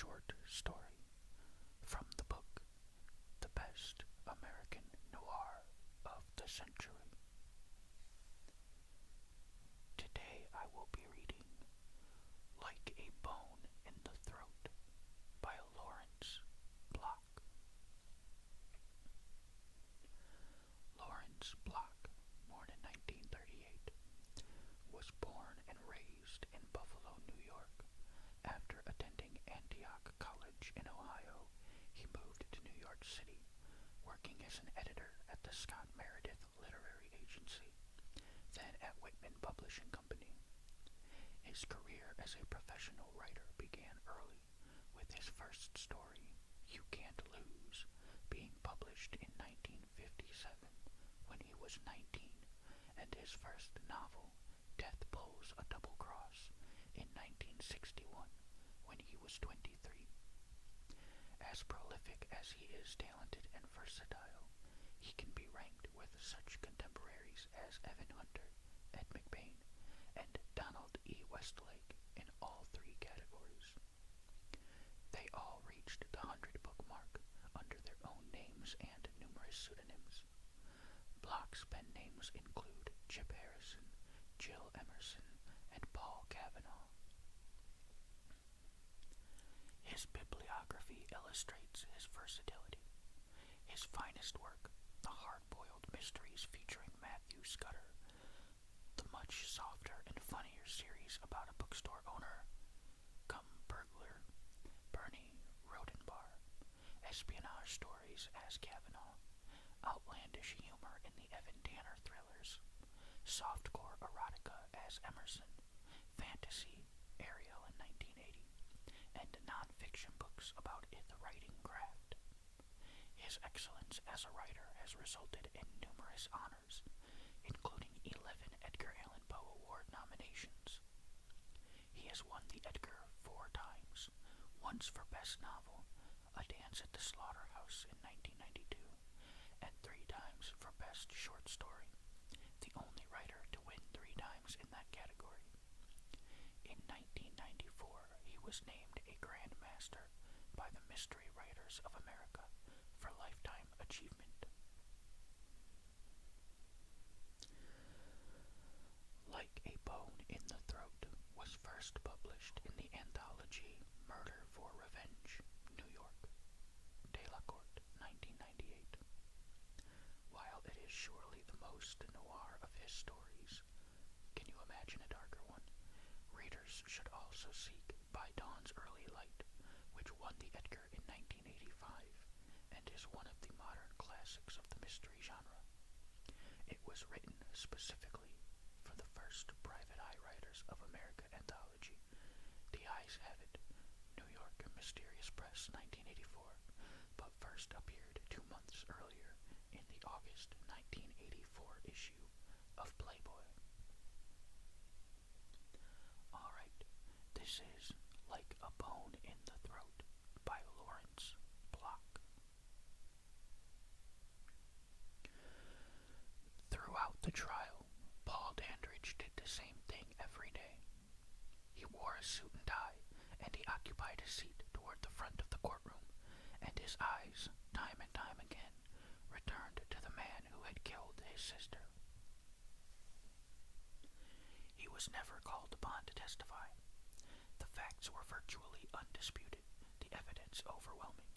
short story from the book The Best American Noir of the Century. Today I will be reading Like a Bone in the Throat by Lawrence Block. Lawrence Block, born in 1938, was born and raised in Buffalo, New York. After attending Antioch College in Ohio, he moved to New York City, working as an editor at the Scott Meredith Literary Agency, then at Whitman Publishing Company. His career as a professional writer began early, with his first story, You Can't Lose, being published in 1957 when he was 19, and his first novel, Death Pulls a Double Cross, in 1961 when he was 23. As prolific as he is talented and versatile, he can be ranked with such contemporaries as Evan Hunter, Ed McBain, and Donald E. Westlake in all three categories. They all reached the 100-book mark under their own names and numerous pseudonyms. Block's pen names include Chip Harrison, Jill Emerson, and Paul Cavanaugh. His bibliography illustrates his versatility. His finest work, The Hard-Boiled Mysteries featuring Matthew Scudder, the much softer and funnier series about a bookstore owner, Come Burglar, Bernie Rodenbar, espionage stories as Cavanaugh, outlandish humor in the Evan Tanner thrillers, softcore erotica as Emerson, fantasy, Ariel in 1980, and non-fiction books about the writing craft. His excellence as a writer has resulted in numerous honors, including 11 Edgar Allan Poe Award nominations. He has won the Edgar 4 times, once for Best Novel, A Dance at the Slaughterhouse in 1992, and 3 times for Best Short Story, the only writer to win 3 times in that category. In 1994, he was named a Grand Master by the Mystery Writers of America for Lifetime Achievement. Like a Bone in the Throat was first published in the anthology Murder for Revenge, New York, Delacorte, 1998. While it is surely the most noir of his stories, can you imagine a darker one? Readers should also seek By Dawn's Early Light, which won the Edgar in 1985 and is one of the modern classics of the mystery genre. It was written specifically for the first Private Eye Writers of America anthology, The Eyes Have It, New York Mysterious Press, 1984, but first appeared 2 months earlier in the August 1984 issue of Playboy. Alright, this is Like a Bone in the Throat by Lawrence Block. Throughout the trial, Paul Dandridge did the same thing every day. He wore a suit and tie, and he occupied a seat toward the front of the courtroom, and his eyes, time and time again, returned to the man who had killed his sister. He was never called upon to testify. The facts were virtually undisputed, the evidence overwhelming.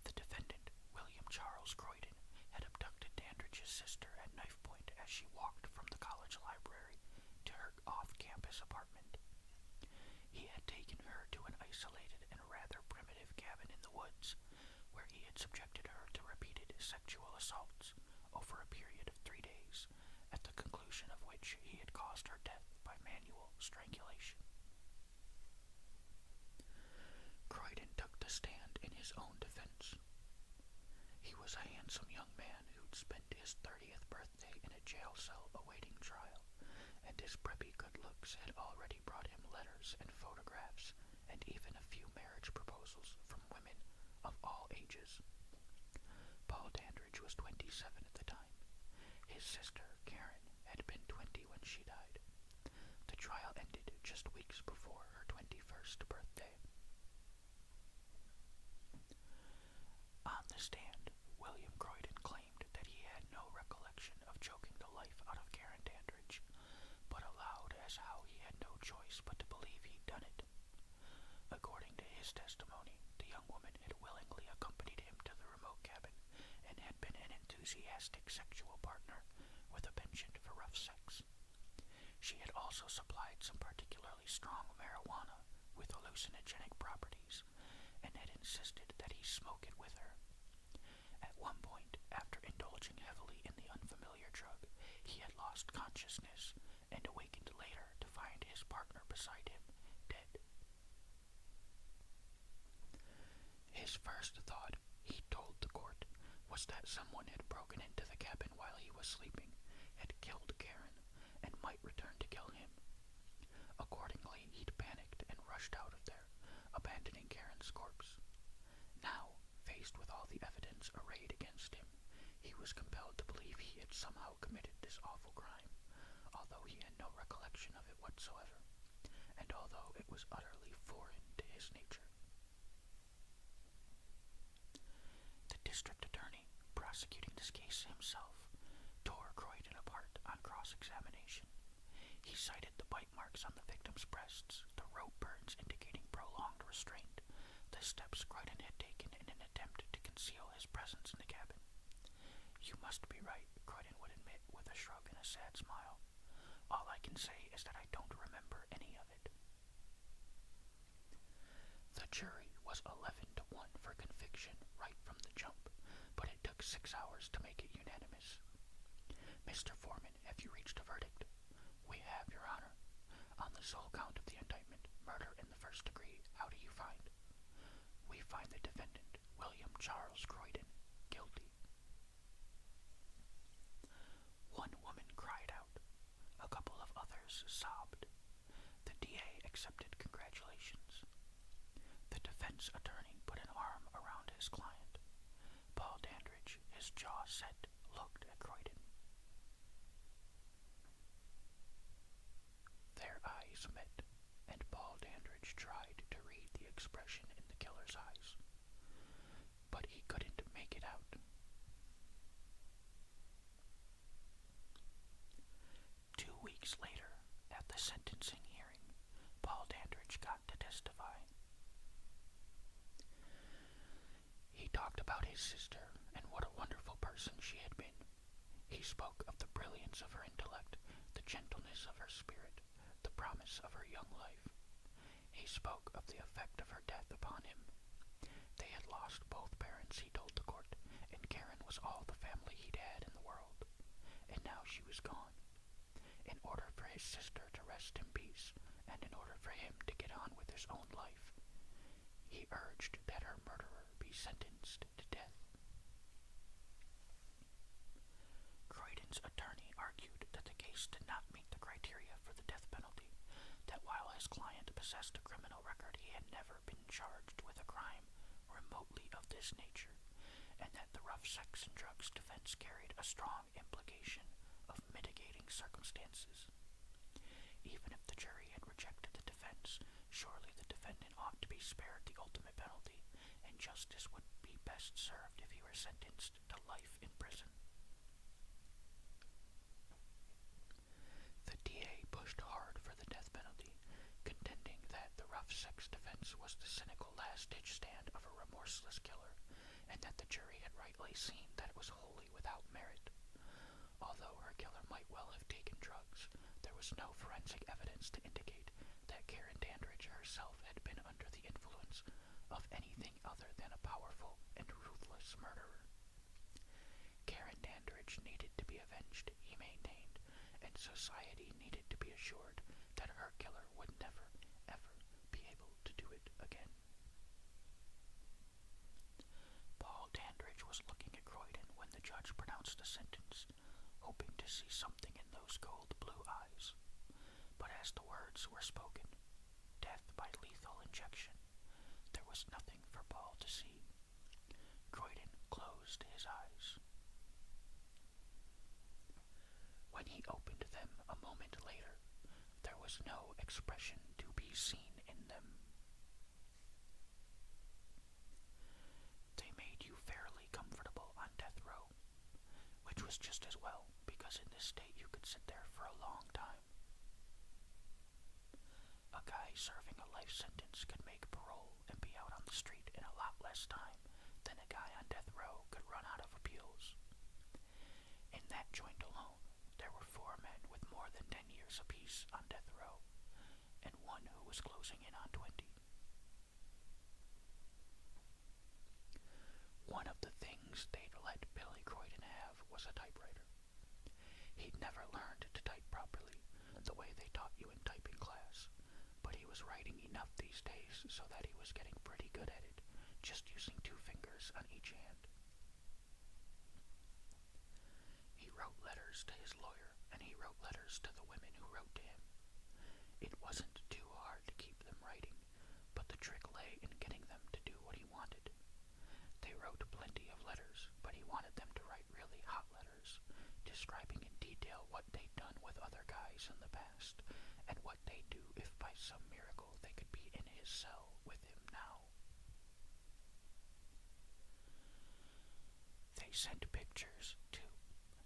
The defendant, William Charles Croydon, had abducted Dandridge's sister at knife point as she walked from the college library to her off-campus apartment. He had taken her to an isolated and rather primitive cabin in the woods, where he had subjected her to repeated sexual assaults over a period of 3 days, at the conclusion of which he had caused her death by manual strangulation. Croydon took the stand in his own defense. He was a handsome young man who'd spent his 30th birthday in a jail cell awaiting trial, and his preppy good looks had already brought him letters and photographs, and even a few marriage proposals from women of all ages. Paul Dandridge was 27 at the time. His sister, Karen, had been 20 when she died. The trial ended just weeks before her 21st birthday. enthusiastic sexual partner with a penchant for rough sex. She had also supplied some particularly strong marijuana with hallucinogenic properties and had insisted that he smoke it with her. At one point, after indulging heavily in the unfamiliar drug, he had lost consciousness and awakened later to find his partner beside him, dead. His first thought, he told the court, was that someone had broken into the cabin while he was sleeping, had killed Karen, and might return to kill him. Accordingly, he'd panicked and rushed out of there, abandoning Karen's corpse. Now, faced with all the evidence arrayed against him, he was compelled to believe he had somehow committed this awful crime, although he had no recollection of it whatsoever, and although it was utterly foreign to his nature. The district attorney, prosecuting this case himself, tore Croydon apart on cross-examination. He cited the bite marks on the victim's breasts, the rope burns indicating prolonged restraint, the steps Croydon had taken in an attempt to conceal his presence in the cabin. "You must be right," Croydon would admit with a shrug and a sad smile. "All I can say is that I don't remember any of it." The jury was 11-1 for conviction right from the jump, but it took 6 hours to make it unanimous. "Mr. Foreman, have you reached a verdict?" "We have, Your Honor. On the sole count of the indictment, murder in the first degree, how do you find?" "We find the defendant, William Charles Croydon, guilty." One woman cried out. A couple of others sobbed. The DA accepted congratulations. The defense attorney put an arm around his client. Paul Dandridge, his jaw set, looked at Croydon. Their eyes met, and Paul Dandridge tried to read the expression in the killer's eyes, but he couldn't make it out. 2 weeks later, at the sentencing hearing, Paul Dandridge got to testify. He talked about his sister and what a wonderful person she had been. He spoke of the brilliance of her intellect, the gentleness of her spirit, the promise of her young life. He spoke of the effect of her death upon him. They had lost both parents, he told the court, and Karen was all the family he'd had in the world. And now she was gone. In order for his sister to rest in peace, and in order for him to get on with his own life, he urged that her murderer be sentenced to death. Croydon's attorney argued that the case did not meet the criteria for the death penalty, that while his client possessed a criminal record, he had never been charged with a crime remotely of this nature, and that the rough sex and drugs defense carried a strong implication of mitigating circumstances. Even if the jury had rejected the defense, surely the defendant ought to be spared the ultimate penalty, and justice would be best served if he were sentenced to life in prison. The DA pushed hard for the death penalty, contending that the rough sex defense was the cynical last-ditch stand of a remorseless killer, and that the jury had rightly seen that it was wholly without merit. Although her killer might well have taken drugs, there was no forensic evidence to indicate that Karen Dandridge herself had been under the influence of anything other than a powerful and ruthless murderer. Karen Dandridge needed to be avenged, he maintained, and society needed to be assured that her killer would never, ever be able to do it again. Paul Dandridge was looking at Croydon when the judge pronounced the sentence, hoping to see something in those cold blue eyes. But as the words were spoken, death by lethal injection, there was nothing for Paul to see. Croydon closed his eyes. When he opened them a moment later, there was no expression to be seen in them. They made you fairly comfortable on death row, which was just as well, because in this state you could sit there for a long time. A guy serving a life sentence could make parole and be out on the street in a lot less time than a guy on death row could run out of appeals. joined alone, there were 4 men with more than 10 years apiece on death row, and one who was closing in on 20. One of the things they'd let Billy Croydon have was a typewriter. He'd never learned to type properly, the way they taught you in typing class, but he was writing enough these days so that he was getting pretty good at it, just using 2 fingers on each hand. He wrote letters to his lawyer, and he wrote letters to the women who wrote to him. It wasn't too hard to keep them writing, but the trick lay in getting them to do what he wanted. They wrote plenty of letters, but he wanted them to write really hot letters, describing in detail what they'd done with other guys in the past, and what they'd do if by some miracle they could be in his cell with him now. They sent pictures, too,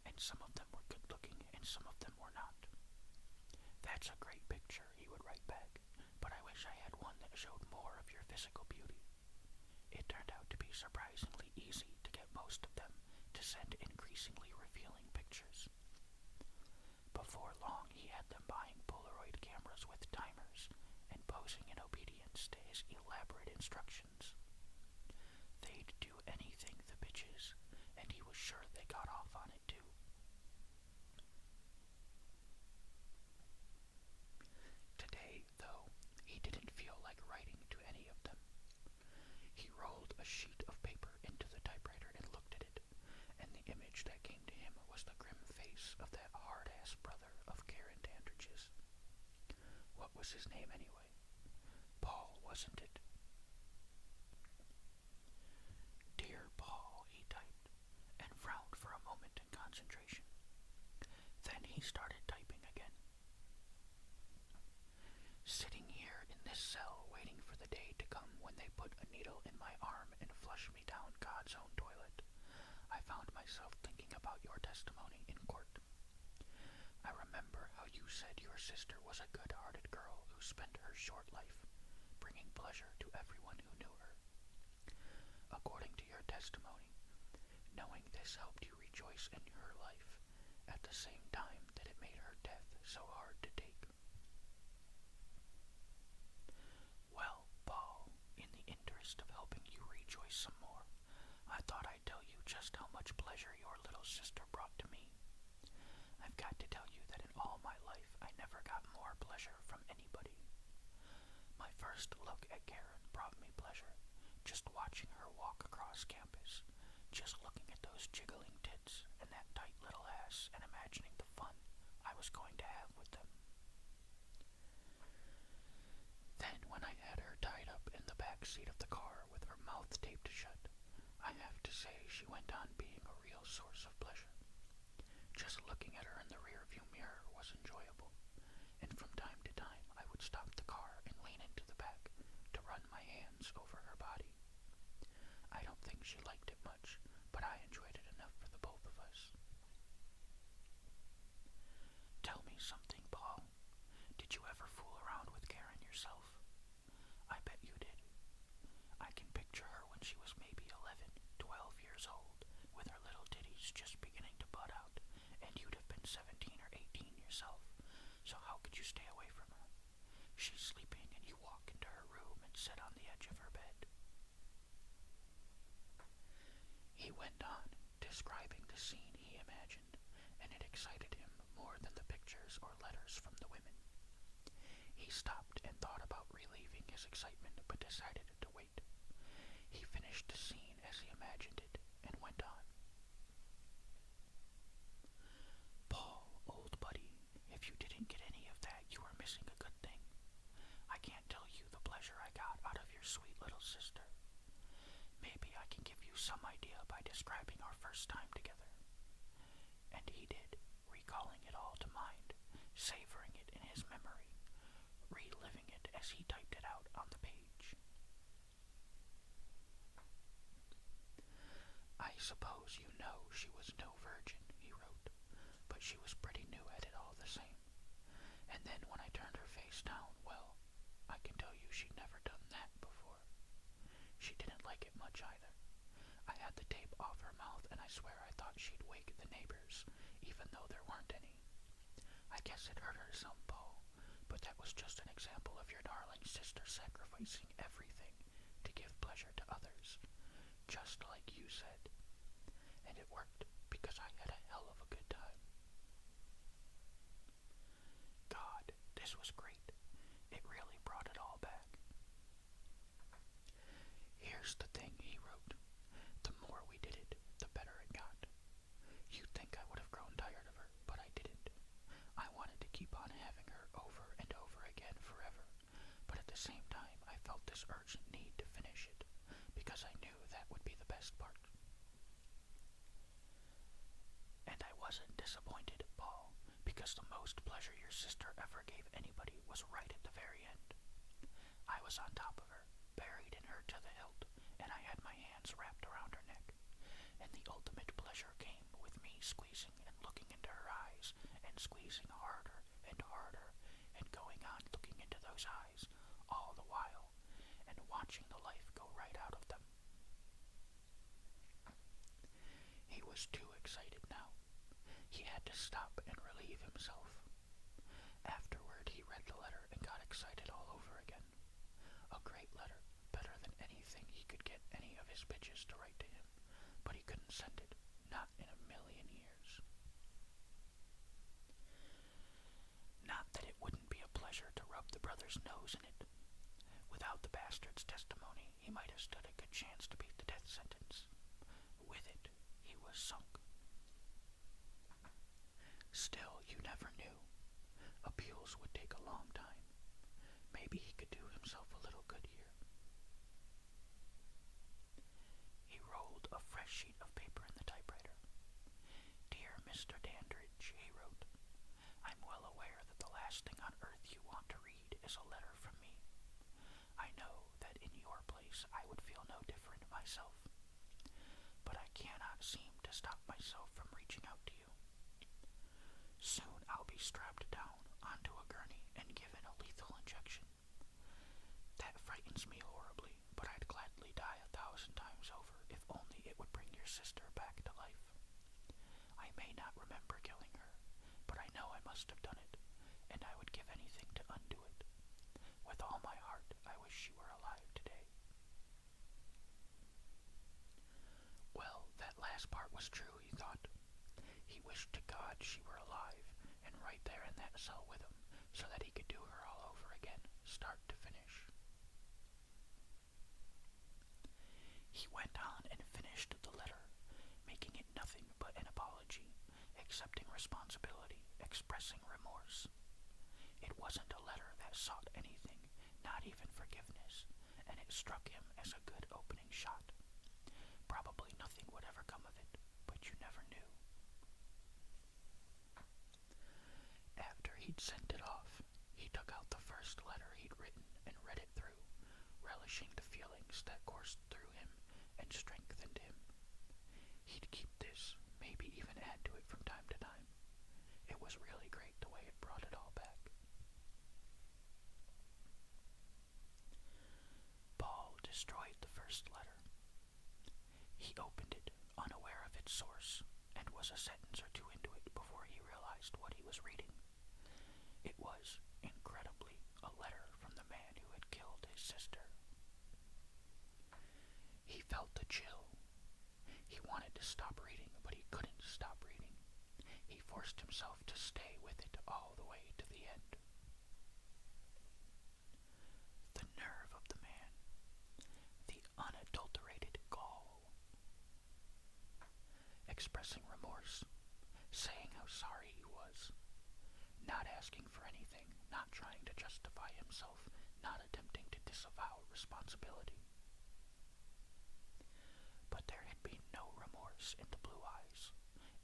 and some of them were good looking and some of them were not. "That's a great picture," he would write back, "but I wish I had one that showed more of your physical beauty." It turned out to be surprisingly easy to get most of them to send increasingly revealing pictures. Before long, he had them buying Polaroid cameras with timers and posing in obedience to his elaborate instructions. They'd do anything, the bitches, and he was sure they got off on it too. Today, though, he didn't feel like writing to any of them. He rolled a sheet of paper into the typewriter and looked at it, and the image that came to him was the grim face of that hard-ass brother of Karen Dandridge's. What was his name anyway? Paul, wasn't it? "Dear Paul," he typed, and frowned for a moment in concentration. Then he started typing again. "Sitting here in this cell waiting for the day to come when they put a needle in my arm and flush me down God's own toilet, I found myself thinking about your testimony in court. I remember how you said your sister was a good-hearted girl who spent her short life bringing pleasure to everyone who knew her. According to your testimony, knowing this helped you rejoice in her life at the same time that it made her death so hard to take. Well, Paul, in the interest of helping you rejoice some more, I thought I'd tell you just how much pleasure your little sister brought to me. I've got to tell you that in all my life I never got more pleasure from anybody. My first look at Karen brought me pleasure, just watching her walk across campus, just looking at those jiggling tits and that tight little ass and imagining the fun I was going to have with them. Then when I had her tied up in the back seat of the car with her mouth taped shut, I have to say she went on being a real source of pleasure. Just looking at her in the rearview mirror was enjoyable, and from time to time I would stop the car and lean into the back to run my hands over her body. I don't think she liked it much, but I enjoyed it enough for the both of us. Tell me something, Paul. Did you ever fool around with Karen yourself? I bet you did. I can picture her when she was maybe 11, 12 years old, with her little titties just beginning to bud out, and you'd have been 17 or 18 yourself, so how could you stay away from her? She's sleeping and you walk into her room and sit on the edge of her bed. He went on, describing the scene he imagined, and it excited him more than the pictures or letters from the women. He stopped and thought about relieving his excitement, but decided to wait. He finished the scene as he imagined it, and went on. Paul, old buddy, if you didn't get any of that, you were missing a good thing. I can't tell you the pleasure I got out of your sweet little sister. Maybe I can give you some idea by describing our first time together. And he did, recalling it all to mind, savoring it in his memory, reliving it as he typed it out on the page. I suppose you know she was no virgin, he wrote, but she was pretty new at it all the same. And then when I turned her face down, well, I can tell you she'd never done that before. She didn't like it much either. I had the tape off her mouth, and I swear I thought she'd wake the neighbors, even though there weren't any. I guess it hurt her some, Paul, but that was just an example of your darling sister sacrificing everything to give pleasure to others, just like you said. And it worked because I had a hell of a good time. God, this was great. It really brought it all back. Here's the thing, he wrote. The more we did it, the better it got. You'd think I would have grown tired of her, but I didn't. I wanted to keep on having her over and over again forever, but at the same time I felt this urgent need to finish it, because I knew that would be the best part. And I wasn't disappointed, Paul, because the most pleasure your sister ever gave anybody was right at the very end. I was on top of her, buried in her to the hilt, and I had my hands wrapped around her neck. And the ultimate pleasure came with me squeezing and looking into her eyes, and squeezing harder and harder, and going on looking into those eyes all the while, and watching the life go right out of them. He was too excited now. He had to stop and relieve himself. Afterward, he read the letter and got excited all over again. A great letter, better than anything he could get any of his bitches to write to him, but he couldn't send it, not in a million years. Not that it wouldn't be a pleasure to rub the brother's nose in it. Without the bastard's testimony, he might have stood a good chance to beat the death sentence. With it, he was sunk. Still, you never knew. Appeals would take a long time. Maybe he could do himself a little good here. He rolled a fresh sheet of paper in the typewriter. Dear Mr. Dandridge, he wrote, I'm well aware that the last thing on earth you want to read is a letter from me. I know that in your place I would feel no different myself, but I cannot seem to stop myself from reaching out to you. Soon I'll be strapped down onto a gurney and given a lethal injection. That frightens me horribly, but I'd gladly die 1,000 times over if only it would bring your sister back to life. I may not remember killing her, but I know I must have done it, and I would give anything to undo it. With all my heart, I wish she were alive today. Well, that last part was true, he thought. He wished to God she were alive, and right there in that cell with him, so that he could do her all over again, start to finish. He went on and finished the letter, making it nothing but an apology, accepting responsibility, expressing remorse. It wasn't a letter that sought anything, not even forgiveness, and it struck him as a good opening shot. Probably nothing would ever come of it, but you never knew. After he'd sent it off, he took out the first letter he'd written and read it through, relishing the feelings that coursed through him and strengthened him. He'd keep this, maybe even add to it from time to time. It was really great the way it brought it all back. Paul destroyed the first letter. He opened it, unaware of its source, and was a sentence or two into it before he realized what he was reading. It was, incredibly, a letter from the man who had killed his sister. He felt the chill. He wanted to stop reading, but he couldn't stop reading. He forced himself to stay with it all the way to the end. The nerve of the man. The unadulterated gall. Expressing remorse, saying how sorry he was, not asking for anything, not trying to justify himself, not attempting to disavow responsibility. But there had been no remorse in the blue eyes,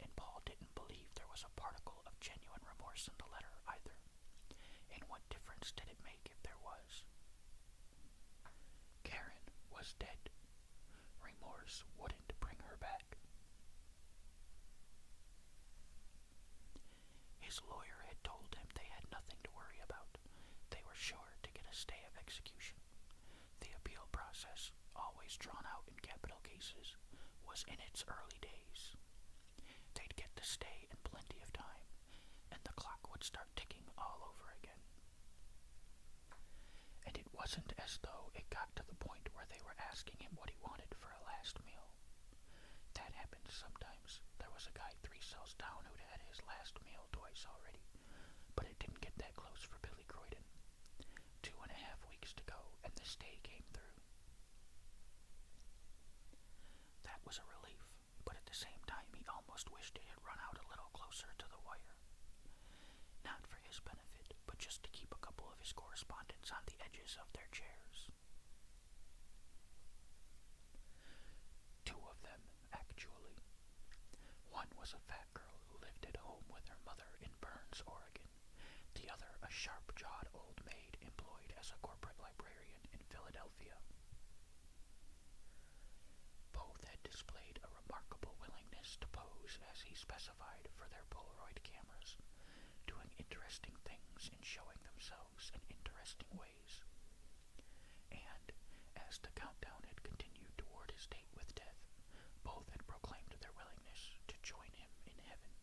and Paul didn't believe there was a particle of genuine remorse in the letter either. And what difference did it make if there was? Karen was dead. Remorse wouldn't bring her back. His lawyer had told him they had nothing to worry about. They were sure to get a stay of execution. The appeal process, always drawn out in capital cases, was in its early days. They'd get the stay in plenty of time. would start ticking all over again. And it wasn't as though it got to the point where they were asking him what he wanted for a last meal. That happened sometimes. There was a guy 3 cells down who'd had his last meal twice already, but it didn't get that close for Billy Croydon. 2.5 weeks to go, and the stay came through. That was a relief, but at the same time he almost wished it had run out a little closer to the wire. Not for his benefit, but just to keep a couple of his correspondents on the edges of their chairs. 2 of them, actually. One was a fat girl who lived at home with her mother in Burns, Oregon. The other, a sharp-jawed old maid employed as a corporate librarian in Philadelphia. Both had displayed a remarkable willingness to pose as he specified for their Polaroid cameras, doing interesting things and showing themselves in interesting ways. And, as the countdown had continued toward his date with death, both had proclaimed their willingness to join him in heaven.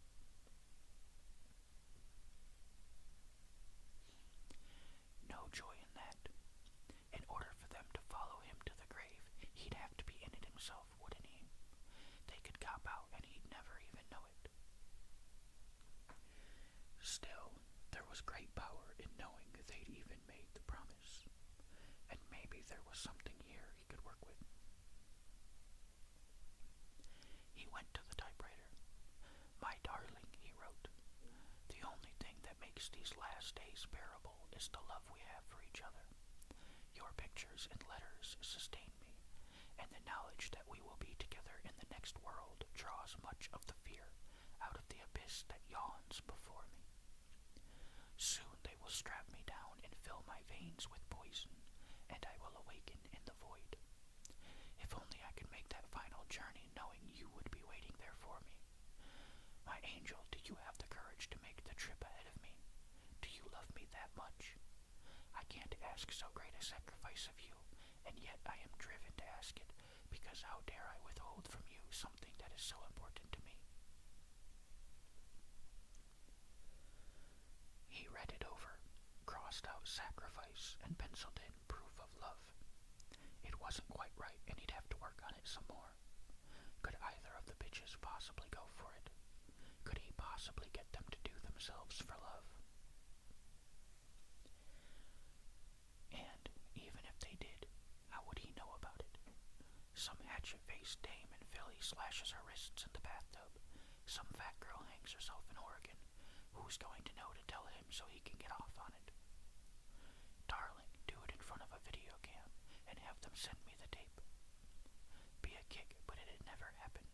No joy in that. In order for them to follow him to the grave, he'd have to be in it himself, wouldn't he? They could cop out and he'd never even know it. Still, there was great power in knowing they'd even made the promise, and maybe there was something here he could work with. He went to the typewriter. "My darling," he wrote, "the only thing that makes these last days bearable is the love we have for each other. Your pictures and letters sustain me, and the knowledge that we will be together in the next world draws much of the fear out of the abyss that yawns before me. Soon they will strap me down and fill my veins with poison, and I will awaken in the void. If only I could make that final journey knowing you would be waiting there for me. My angel, do you have the courage to make the trip ahead of me? Do you love me that much? I can't ask so great a sacrifice of you, and yet I am driven to ask it, because how dare I withhold from you something that is so important to me?" He read it over, crossed out sacrifice, and penciled in proof of love. It wasn't quite right, and he'd have to work on it some more. Could either of the bitches possibly go for it? Could he possibly get them to do themselves for love? And even if they did, how would he know about it? Some hatchet-faced dame in Philly slashes her wrists in the bathtub. Some fat girl hangs herself in Oregon. Who's going to know to tell him so he can get off on it? Darling, do it in front of a video cam and have them send me the tape. Be a kick, but it'd never happen.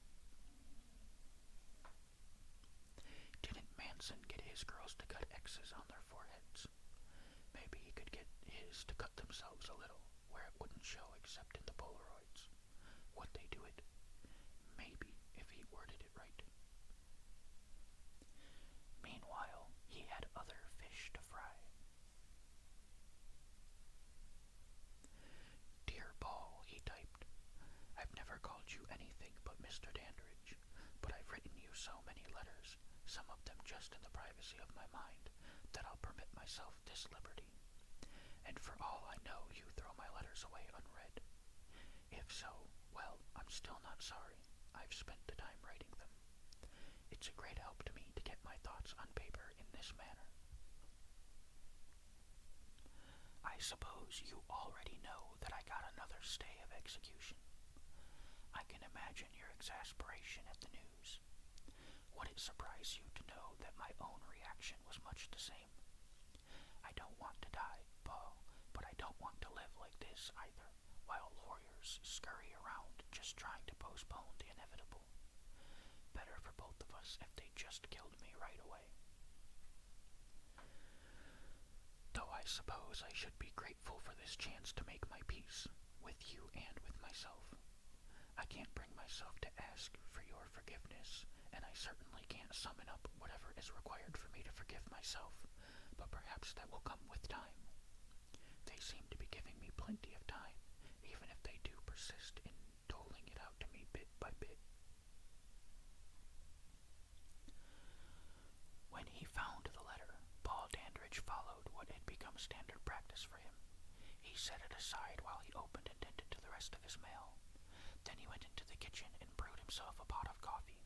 Didn't Manson get his girls to cut X's on their foreheads? Maybe he could get his to cut themselves a little, where it wouldn't show except in the Polaroids. Would they do it? Maybe, if he worded it right. Meanwhile, he had other fish to fry. "Dear Paul," he typed, "I've never called you anything but Mr. Dandridge, but I've written you so many letters, some of them just in the privacy of my mind, that I'll permit myself this liberty. And for all I know, you throw my letters away unread. If so, well, I'm still not sorry. I've spent the time writing them. It's a great help to me to get my thoughts on paper in this manner. I suppose you already know that I got another stay of execution. I can imagine your exasperation at the news. Would it surprise you to know that my own reaction was much the same? I don't want to die, Paul, but I don't want to live like this either, while lawyers scurry around just trying to postpone the inevitable. Better for both of us if they just killed me right away. Though I suppose I should be grateful for this chance to make my peace, with you and with myself. I can't bring myself to ask for your forgiveness, and I certainly can't summon up whatever is required for me to forgive myself, but perhaps that will come with time. They seem to be giving me plenty of time, even if they do persist in doling it out to me bit by bit." When he found the letter, standard practice for him. He set it aside while he opened and tended to the rest of his mail. Then he went into the kitchen and brewed himself a pot of coffee.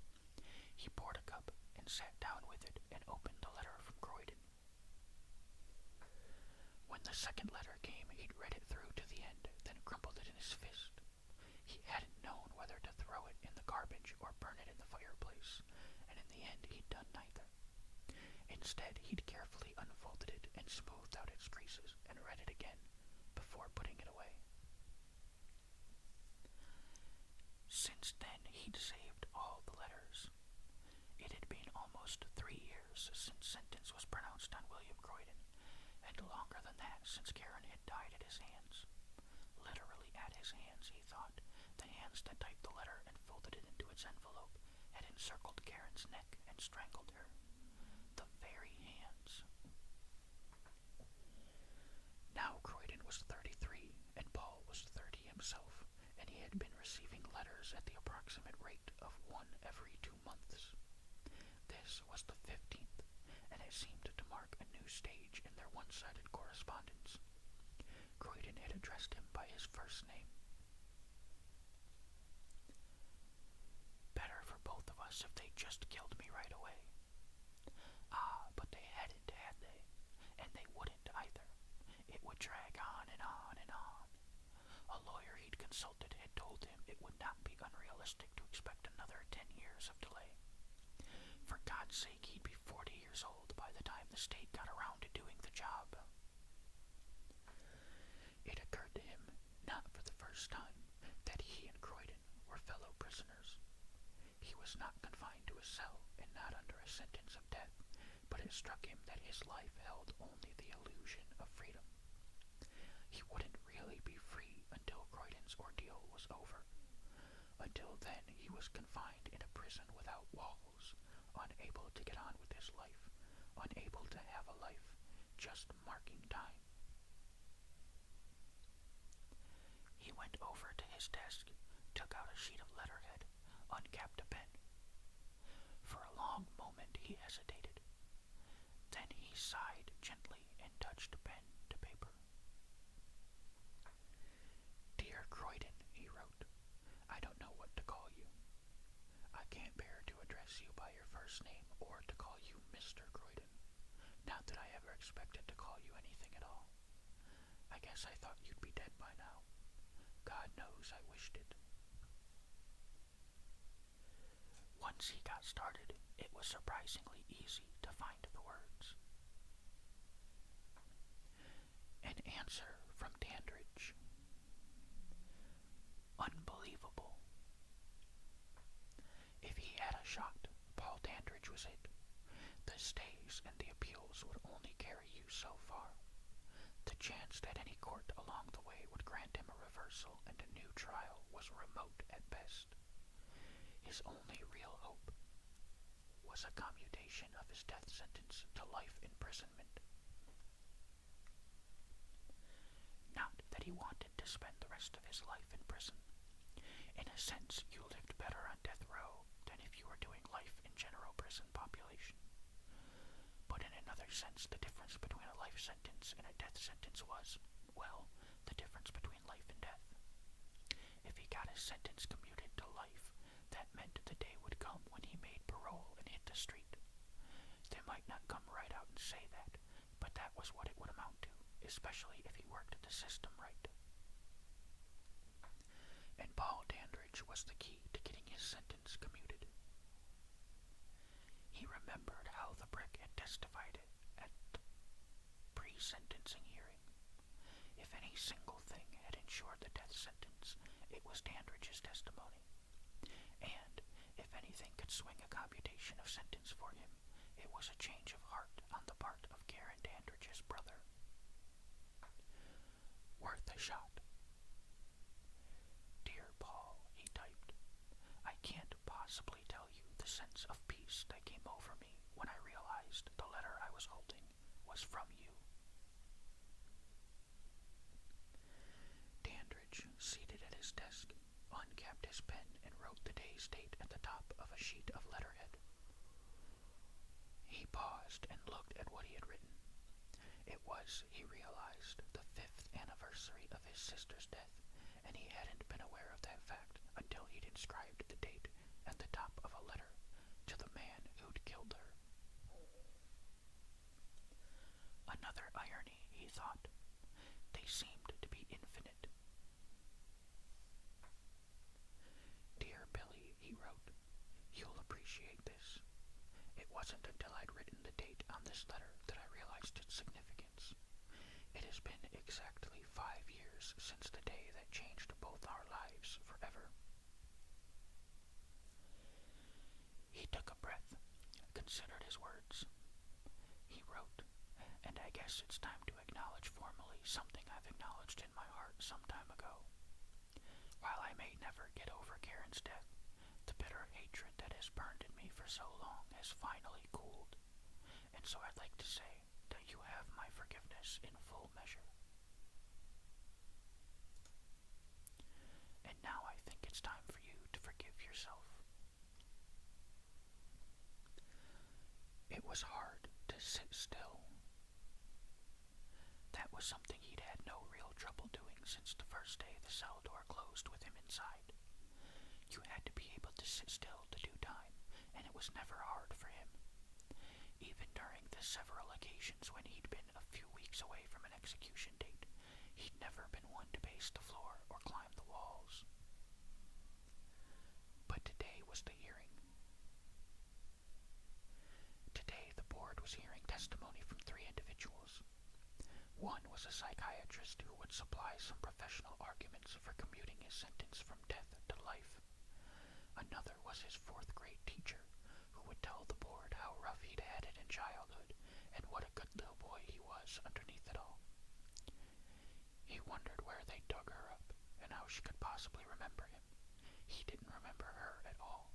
He poured a cup and sat down with it and opened the letter from Croydon. When the second letter came, he'd read it through to the end, then crumpled it in his fist. He hadn't known whether to throw it in the garbage or burn it in the fireplace, and in the end he'd done neither. Instead, he'd carefully unfolded it and smoothed out its creases and read it again before putting it away. Since then, he'd saved all the letters. It had been almost 3 years since sentence was pronounced on William Croydon, and longer than that since Karen had died at his hands. Literally at his hands, he thought. The hands that typed the letter and folded it into its envelope had encircled Karen's neck and strangled her. The very hands. Now Croydon was 33, and Paul was 30 himself, and he had been receiving letters at the approximate rate of one every 2 months. This was the 15th, and it seemed to mark a new stage in their one-sided correspondence. Croydon had addressed him by his first name. Better for both of us if they just killed me right away. Ah, but they hadn't, had they? And they wouldn't either. It would drag on and on and on. A lawyer he'd consulted had told him it would not be unrealistic to expect another 10 years of delay. For God's sake, he'd be 40 years old by the time the state got around to doing the job. It occurred to him, not for the first time, that he and Croydon were fellow prisoners. He was not confined to a cell and not under a sentence of death, but it struck him that his life held only the illusion of freedom. He wouldn't really be free until Croydon's ordeal was over. Until then, he was confined in a prison without walls, unable to get on with his life, unable to have a life, just marking time. He went over to his desk, took out a sheet of letterhead, uncapped a pen. For a long moment he hesitated. Then he sighed gently and touched pen to paper. Dear Croydon, he wrote, I don't know what to call you. I can't bear to address you by your first name or to call you Mr. Croydon. Not that I ever expected to call you anything at all. I guess I thought you'd be dead by now. God knows I wished it. Once he got started, it was surprisingly easy to find the words. An answer from Dandridge. Unbelievable. If he had a shot, Paul Dandridge was it. The stays and the appeals would only carry you so far. The chance that any court along the way would grant him a reversal and a new trial was remote at best. His only real hope was a commutation of his death sentence to life imprisonment. Not that he wanted to spend the rest of his life in prison. In a sense, you lived better on death row than if you were doing life in general prison population. But in another sense, the difference between a life sentence and a death sentence was, well, the difference between life and death. If he got his sentence commuted to life, that meant the day would come when he made parole and hit the street. They might not come right out and say that, but that was what it would amount to, especially if he worked the system right. And Paul Dandridge was the key to getting his sentence commuted. He remembered how the brick had testified at the pre-sentencing hearing. If any single thing had ensured the death sentence, it was Dandridge's testimony. And if anything could swing a commutation of sentence for him, it was a change of heart on the part of Karen Dandridge's brother. Worth a shot. Dear Paul, he typed, I can't possibly tell you the sense of peace that came over me when I realized the letter I was holding was from you. Dandridge, seated at his desk, uncapped his pen and wrote the day's date at the top of a sheet of letterhead. He paused and looked at what he had written. It was, he realized, the 5th anniversary of his sister's death, and he hadn't been aware of that fact until he'd inscribed the date at the top of a letter to the man who'd killed her. Another irony, he thought. They seemed to be infinite. Dear Billy, he wrote, you'll appreciate this. It wasn't until I'd written the date on this letter that I realized its significance. It has been exactly 5 years since the day that changed both our lives forever. He took a breath, considered his words. He wrote, and I guess it's time to acknowledge formally something I've acknowledged in my heart some time ago. While I may never get over Karen's death, the bitter hatred that has burned in me for so long has finally cooled, and so I'd like to say that you have my forgiveness in full measure. And now I think it's time for you to forgive yourself. It was hard to sit still. That was something he'd had no real trouble doing since the first day the cell door closed with him inside. You had to be able to sit still to do time, and it was never hard for him. Even during the several occasions when he'd been a few weeks away from an execution date, he'd never been one to pace the floor or climb the walls. But today was the hearing. Today the board was hearing testimony from 3 individuals. One was a psychiatrist who would supply some professional arguments for commuting his sentence from death to life. Another was his 4th grade teacher, who would tell the board how rough he'd had it in childhood and what a good little boy he was underneath it all. He wondered where they dug her up and how she could possibly remember him. He didn't remember her at all.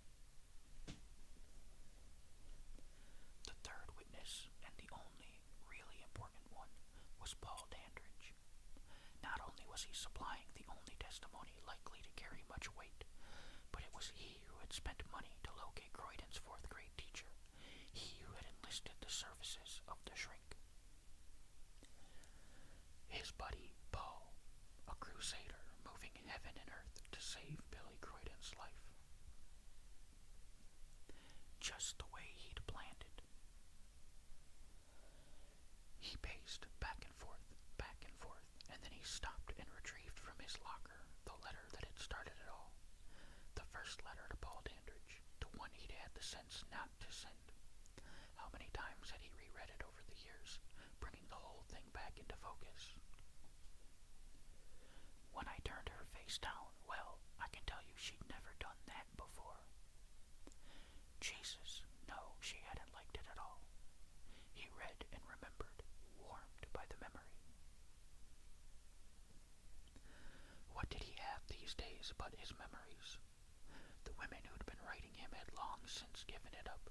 The 3rd witness, and the only really important one, was Paul Dandridge. Not only was he supplying the only testimony likely to carry much weight, but it was he who had spent money to locate Croydon's 4th grade teacher, he who had enlisted the services of the shrink. His buddy, Paul, a crusader moving heaven and earth to save Billy Croydon's life. Just the way he'd planned it. He paced back and forth, and then he stopped and retrieved from his locker the letter that had started it all. The first letter to Paul Dandridge, the one he'd had the sense not to send. How many times had he reread it over the years, bringing the whole thing back into focus? When I turned her face down, well, I can tell you she'd never done that before. Jesus, no, she hadn't liked it at all. He read and remembered, warmed by the memory. What did he have these days but his memories? The women who'd been writing him had long since given it up.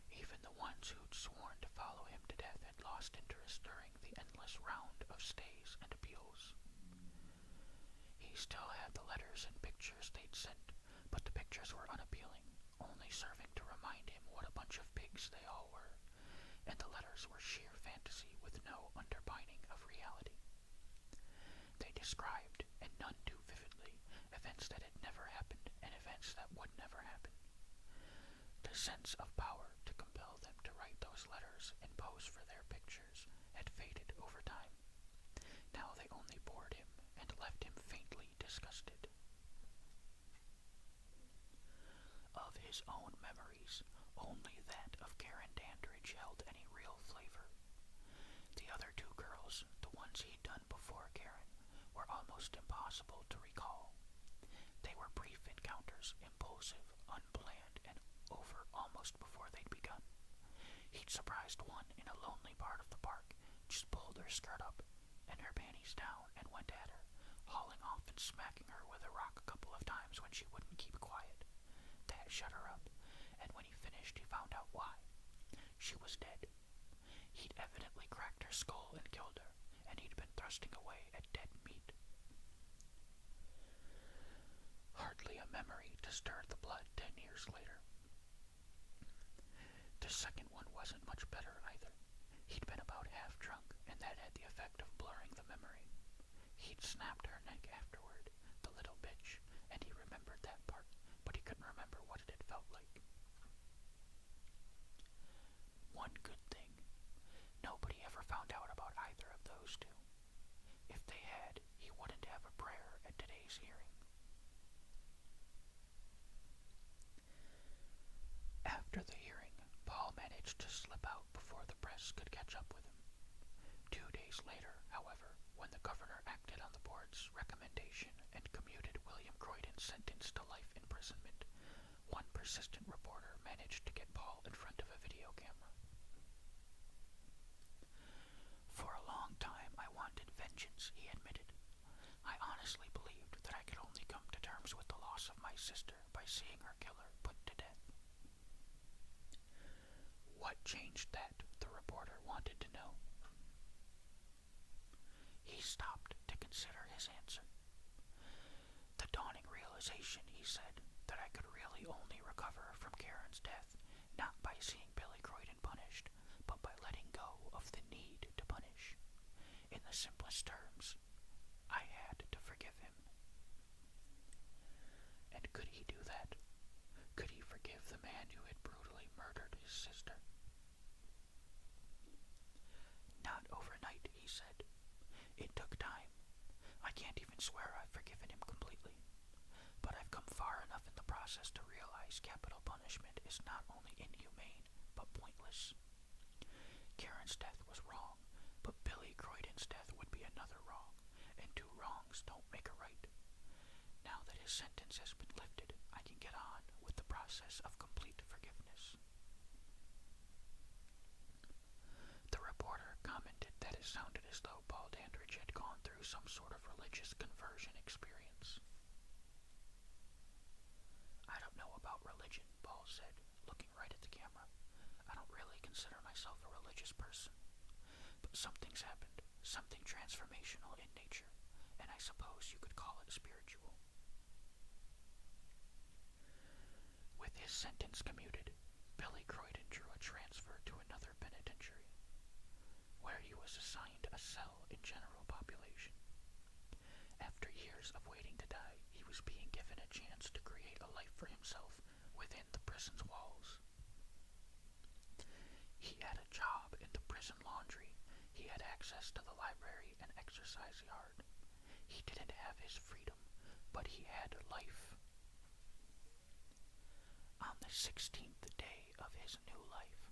Even the ones who'd sworn to follow him to death had lost interest during the endless round of stays and appeals. He still had the letters and pictures they'd sent, but the pictures were unappealing, only serving to remind him what a bunch of pigs they all were, and the letters were sheer fantasy with no underpining of reality. They described, and none too vividly, events that had never happened and events that would never happen. The sense of power to compel them to write those letters and pose for their pictures had faded over time. Now they only bored him and left him faintly disgusted. Of his own memories, only that of Karen Dandridge held any real flavor. The other 2 girls, the ones he'd done before Karen, were almost impossible to recall. They were brief encounters, impulsive, unplanned, and over almost before they'd begun. He'd surprised one in a lonely part of the park, just pulled her skirt up and her panties down and went at her, hauling off and smacking her with a rock a couple of times when she wouldn't keep quiet. That shut her up, and when he finished he found out why. She was dead. He'd evidently cracked her skull and killed her, and he'd been thrusting away at dead meat. Hardly a memory to stir the blood 10 years later. The second one wasn't much better either. He'd been about half drunk, effect of blurring the memory. He'd snapped her neck afterward, the little bitch, and he remembered that part, but he couldn't remember what it had felt like. One good thing, nobody ever found out about either of those two. If they had, he wouldn't have a prayer at today's hearing. After the hearing, Paul managed to slip out before the press could catch up with him. 2 days later, however, when the governor acted on the board's recommendation and commuted William Croydon's sentence to life imprisonment, one persistent reporter managed to get Paul in front of a video camera. For a long time I wanted vengeance, he admitted. I honestly believed that I could only come to terms with the loss of my sister by seeing her killer put to death. What changed that? The reporter wanted to know. He stopped to consider his answer. The dawning realization, he said, that I could really only recover from Karen's death, not by seeing Billy Croydon punished, but by letting go of the need to punish. In the simplest terms, I had to forgive him. And could he do that? Could he forgive the man who had brutally murdered his sister? Not overnight, he said. It took time. I can't even swear I've forgiven him completely. But I've come far enough in the process to realize capital punishment is not only inhumane, but pointless. Karen's death was wrong, but Billy Croydon's death would be another wrong, and 2 wrongs don't make a right. Now that his sentence has been lifted, I can get on with the process of complete forgiveness. The reporter commented that it sounded as though Paul Dandridge had gone through some sort of religious conversion experience. I don't know about religion, Paul said, looking right at the camera. I don't really consider myself a religious person. But something's happened, something transformational in nature, and I suppose you could call it spiritual. With his sentence commuted, Billy Croydon drew a transfer to another penitentiary, where he was assigned a cell in general population. After years of waiting to die, he was being given a chance to create a life for himself within the prison's walls. He had a job in the prison laundry. He had access to the library and exercise yard. He didn't have his freedom, but he had life. On the 16th day of his new life,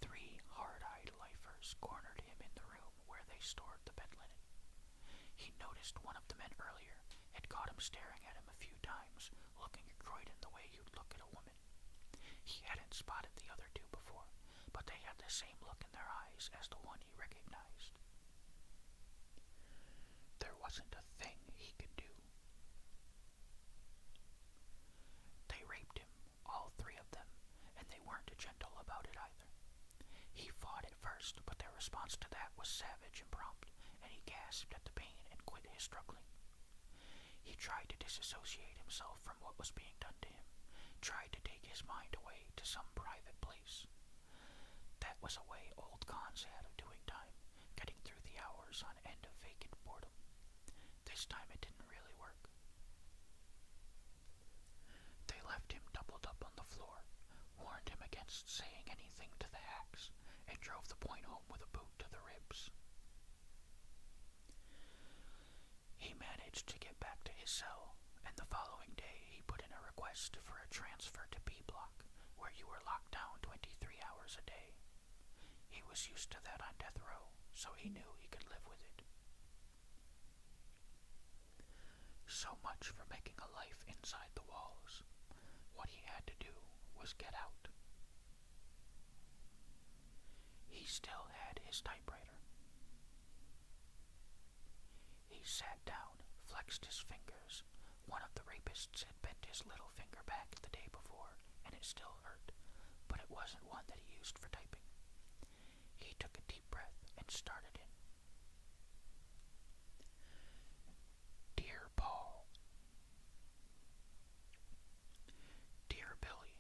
3 hard-eyed lifers cornered him in the room where they stored the bed linen. He noticed one of the men earlier, had caught him staring at him a few times, looking at Croydon the way you'd look at a woman. He hadn't spotted the other 2 before, but they had the same look in their eyes as the one he recognized. There wasn't a thing he could do. They raped him, all 3 of them, and they weren't gentle about it either. He fought at first, but their response to that was savage and prompt, and he gasped at the pain and quit his struggling. He tried to disassociate himself from what was being done to him, tried to take his mind away to some private place. That was a way old cons had of doing time, getting through the hours on end of vacant boredom. This time it didn't really work. They left him doubled up on the floor, warned him against saying anything to the hacks, and drove the point home with a boot to the ribs. He managed to get back to his cell, and the following day he put in a request for a transfer to B Block, where you were locked down 23 hours a day. He was used to that on death row, so he knew he could live with it. So much for making a life inside the walls. What he had to do was get out. He still had his typewriter. He sat down, flexed his fingers. One of the rapists had bent his little finger back the day before, and it still hurt, but it wasn't one that he used for typing. He took a deep breath and started in. Dear Paul. Dear Billy,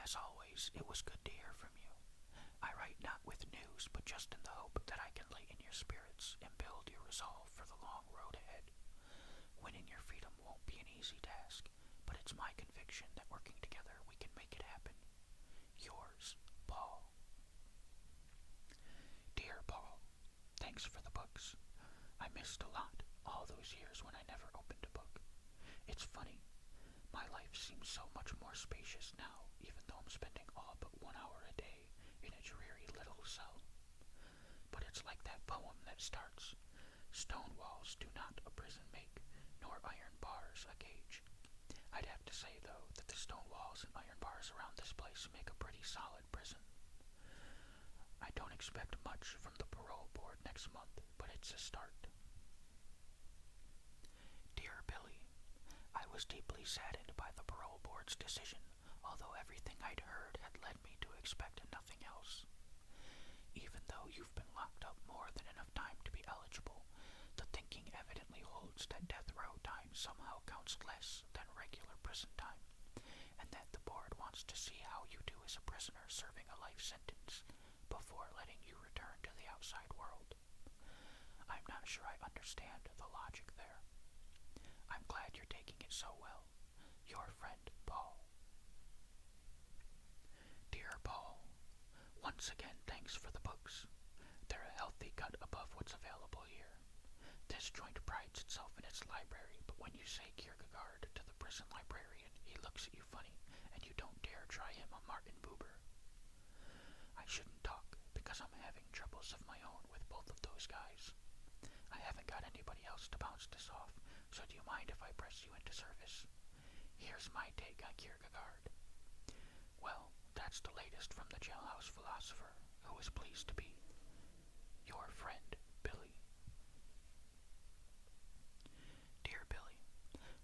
as always, it was good to hear from you. I write not with news, but just in the hope that I can lighten your spirits and resolve for the long road ahead. Winning your freedom won't be an easy task, but it's my conviction that working together we can make it happen. Yours, Paul. Dear Paul, thanks for the books. I missed a lot all those years when I never opened a book. It's funny, my life seems so much more spacious now, even though I'm spending all but 1 hour a day in a dreary little cell. But it's like that poem that starts, "Stone walls do not a prison make, nor iron bars a cage." I'd have to say, though, that the stone walls and iron bars around this place make a pretty solid prison. I don't expect much from the parole board next month, but it's a start. Dear Billy, I was deeply saddened by the parole board's decision, although everything I'd heard had led me to expect nothing else. Even though you've been locked up more than enough time to be eligible, the thinking evidently holds that death row time somehow counts less than regular prison time, and that the board wants to see how you do as a prisoner serving a life sentence before letting you return to the outside world. I'm not sure I understand the logic there. I'm glad you're taking it so well. Your friend, Paul. Dear Paul, once again thanks for the books. They're a healthy cut above what's available here. This joint prides itself in its library, but when you say Kierkegaard to the prison librarian, he looks at you funny, and you don't dare try him a Martin Buber. I shouldn't talk, because I'm having troubles of my own with both of those guys. I haven't got anybody else to bounce this off, so do you mind if I press you into service? Here's my take on Kierkegaard. Well, that's the latest from the jailhouse philosopher, who is pleased to be your friend, Billy. Dear Billy,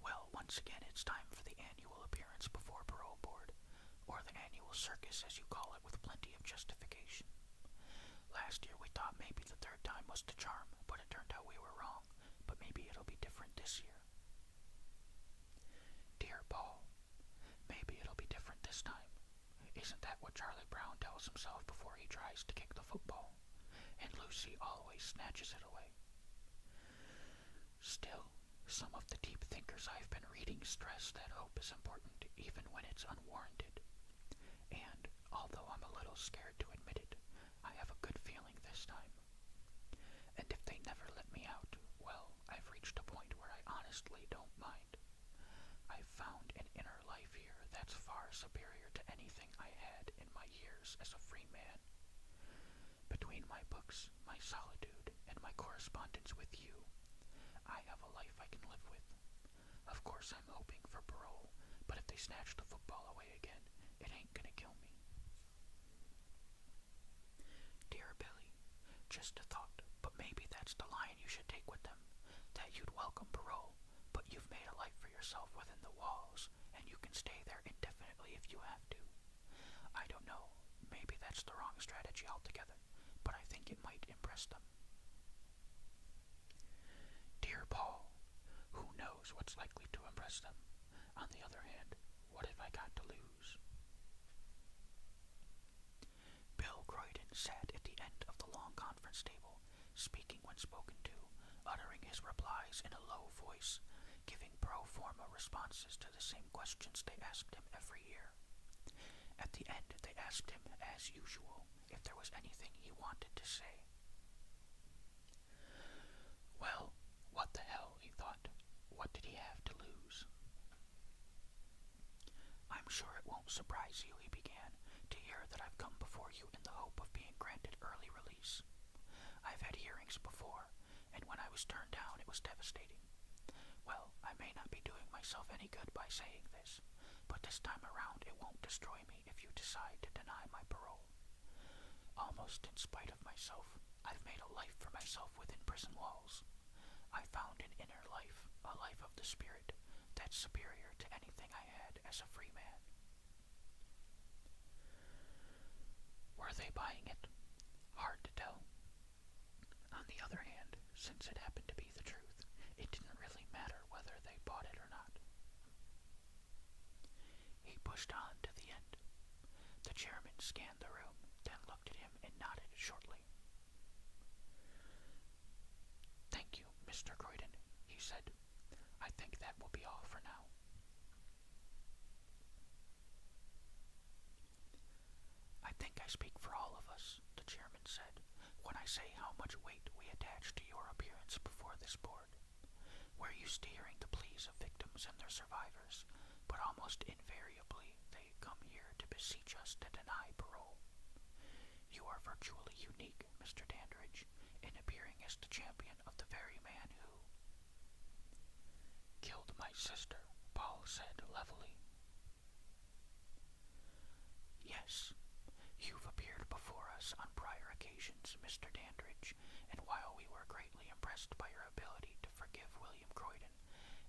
well, once again it's time for the annual appearance before parole board, or the annual circus as you call it with plenty of justification. Last year we thought maybe the third time was the charm, but it turned out we were wrong, but maybe it'll be different this year. Dear Paul, maybe it'll be different this time. Isn't that what Charlie Brown tells himself before he tries to kick the football? And Lucy always snatches it away. Still, some of the deep thinkers I've been reading stress that hope is important even when it's unwarranted. And, although I'm a little scared to admit it, I have a good feeling this time. And if they never let me out, well, I've reached a point where I honestly don't mind. I've found an inner life here that's far superior to anything I had in my years as a free man. Between my books, my solitude, and my correspondence with you, I have a life I can live with. Of course I'm hoping for parole, but if they snatch the football away again, it ain't gonna kill me. Dear Billy, just a thought, but maybe that's the line you should take with them, that you'd welcome parole, but you've made a life for yourself within the walls, and you can stay there indefinitely if you have to. I don't know, maybe that's the wrong strategy altogether, but I think it might impress them. Dear Paul, who knows what's likely to impress them? On the other hand, what have I got to lose? Bill Croydon sat at the end of the long conference table, speaking when spoken to, uttering his replies in a low voice, giving pro forma responses to the same questions they asked him every year. At the end, they asked him, as usual, if there was anything he wanted to say. Well, what the hell, he thought. What did he have to lose? I'm sure it won't surprise you, he began, to hear that I've come before you in the hope of being granted early release. I've had hearings before, and when I was turned down it was devastating. Well, I may not be doing myself any good by saying this, but this time around it won't destroy me if you decide to deny my parole. Almost in spite of myself, I've made a life for myself within prison walls. I found an inner life, a life of the spirit, that's superior to anything I had as a free man. Were they buying it? Hard to tell. On the other hand, since it happened to be the truth, it didn't really matter whether they bought it or not. He pushed on to the end. The chairman scanned the room, then looked at him and nodded shortly. Thank you. said. I think that will be all for now. I think I speak for all of us, the chairman said, when I say how much weight we attach to your appearance before this board. We're used to hearing the pleas of victims and their survivors, but almost invariably they come here to beseech us to deny parole. You are virtually unique, Mr. Dandridge, in appearing as the champion of the very man who killed my sister, Paul said levelly. Yes, you've appeared before us on prior occasions, Mr. Dandridge, and while we were greatly impressed by your ability to forgive William Croydon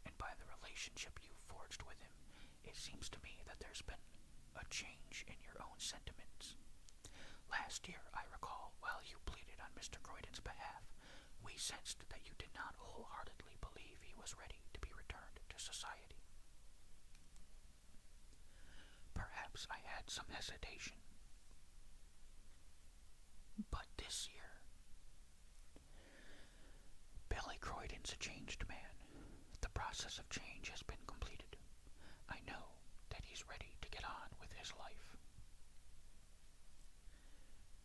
and by the relationship you forged with him, it seems to me that there's been a change in your own sentiments. Last year, I recall, while you pleaded on Mr. Croydon's behalf, we sensed that you did not wholeheartedly believe he was ready to be returned to society. Perhaps I had some hesitation. But this year, Billy Croydon's a changed man. The process of change has been completed. I know that he's ready to get on with his life.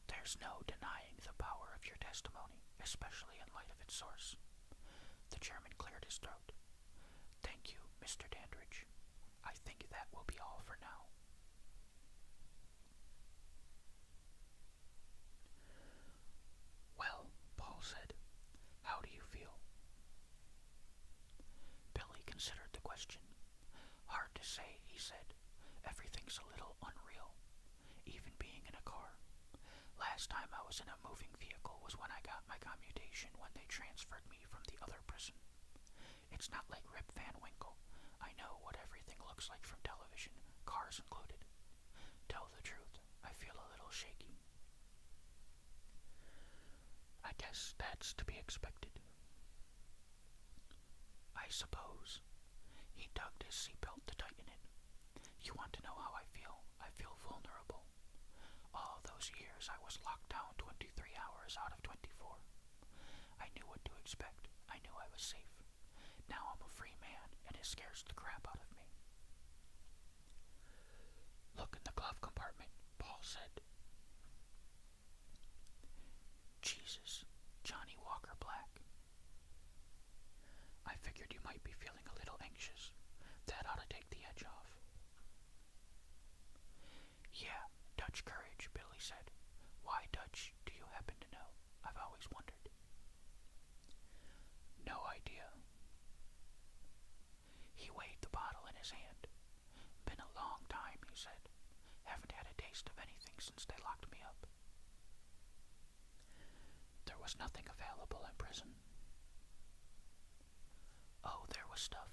There's no denying the power of your testimony, especially in light of its source. The chairman cleared his throat. Thank you, Mr. Dandridge. I think that will be all for now. Well, Paul said, how do you feel? Billy considered the question. Hard to say, he said. Everything's a little unreal, even being in a car. Last time I was in a moving vehicle was when I got my commutation when they transferred me from the other prison. It's not like Rip Van Winkle. I know what everything looks like from television, cars included. Tell the truth, I feel a little shaky. I guess that's to be expected. I suppose. He tugged his seatbelt to tighten it. You want to know how I feel? I feel vulnerable. All those years I was locked down 23 hours out of 24. I knew what to expect. I knew I was safe. Now I'm a free man, and it scares the crap out of me. Look in the glove compartment, Paul said. Jesus, Johnny Walker Black. I figured you might be feeling a little anxious. That ought to take the edge off. Yeah, Dutch courage, Billy said. Why Dutch, do you happen to know? I've always wondered. No idea. He weighed the bottle in his hand. Been a long time, he said. Haven't had a taste of anything since they locked me up. There was nothing available in prison. Oh, there was stuff.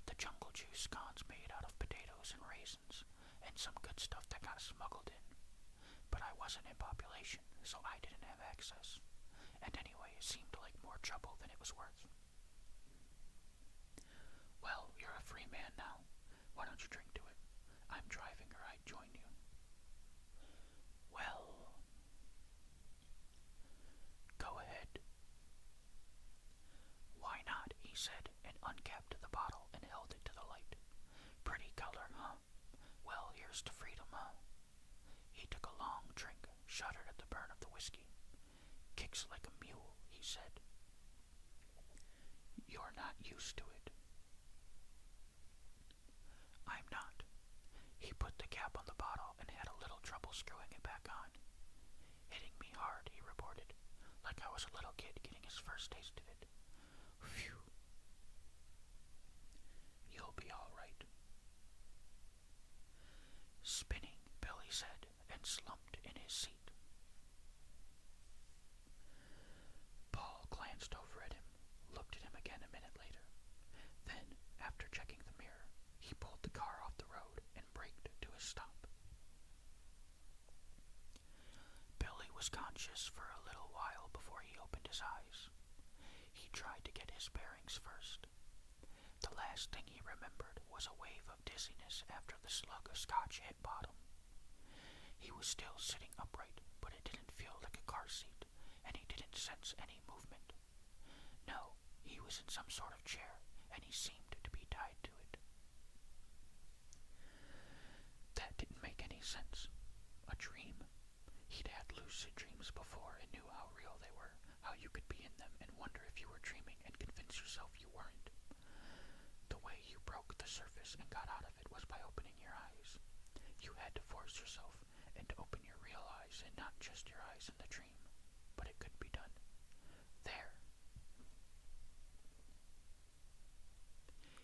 The jungle juice scones made out of potatoes and raisins, and some good stuff that got smuggled in. But I wasn't in population, so I didn't have access. And anyway, it seemed like more trouble than it was worth. Well, you're a free man now. Why don't you drink to it? I'm driving or I'd join you. Well, go ahead. Why not, he said, and uncapped the bottle and held it to the light. Pretty color, huh? Well, here's to freedom, huh? He took a long drink, shuddered at the burn of the whiskey. Kicks like a mule, he said. You're not used to it. I'm not. He put the cap on the bottle and had a little trouble screwing it back on. Hitting me hard, he reported, like I was a little kid getting his first taste of it. Phew. You'll be all right. Spinning, Billy said, and slumped in his seat. Paul glanced over at him, looked at him again a minute later. Then, after checking the mirror, he pulled the car off the road and braked to a stop. Billy was conscious for a little while before he opened his eyes. He tried to get his bearings first. The last thing he remembered was a wave of dizziness after the slug of scotch hit bottom. He was still sitting upright, but it didn't feel like a car seat, and he didn't sense any movement. No, he was in some sort of chair, and he seemed to be tied to it. That didn't make any sense. A dream? He'd had lucid dreams before and knew how real they were, how you could be in them and wonder if you were dreaming and convince yourself you weren't. The way you broke the surface and got out of it was by opening your eyes. You had to force yourself and to open your real eyes and not just your eyes in the dream. But it could be done. There.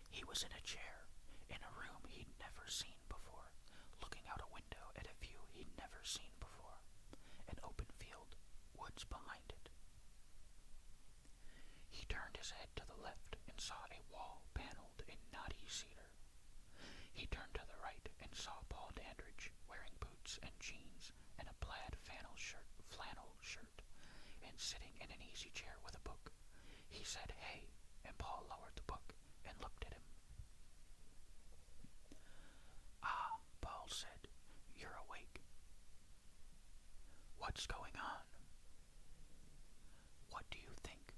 He was in a chair, in a room he'd never seen before, looking out a window at a view he'd never seen before. An open field, woods behind it. He turned his head to the left and saw a wall paneled in knotty cedar. He turned to the right and saw Paul Dandridge wearing boots and jeans and a plaid flannel shirt, and sitting in an easy chair with a book. He said, "Hey," and Paul lowered the book and looked at him. "Ah," Paul said, "you're awake. What's going on? What do you think?"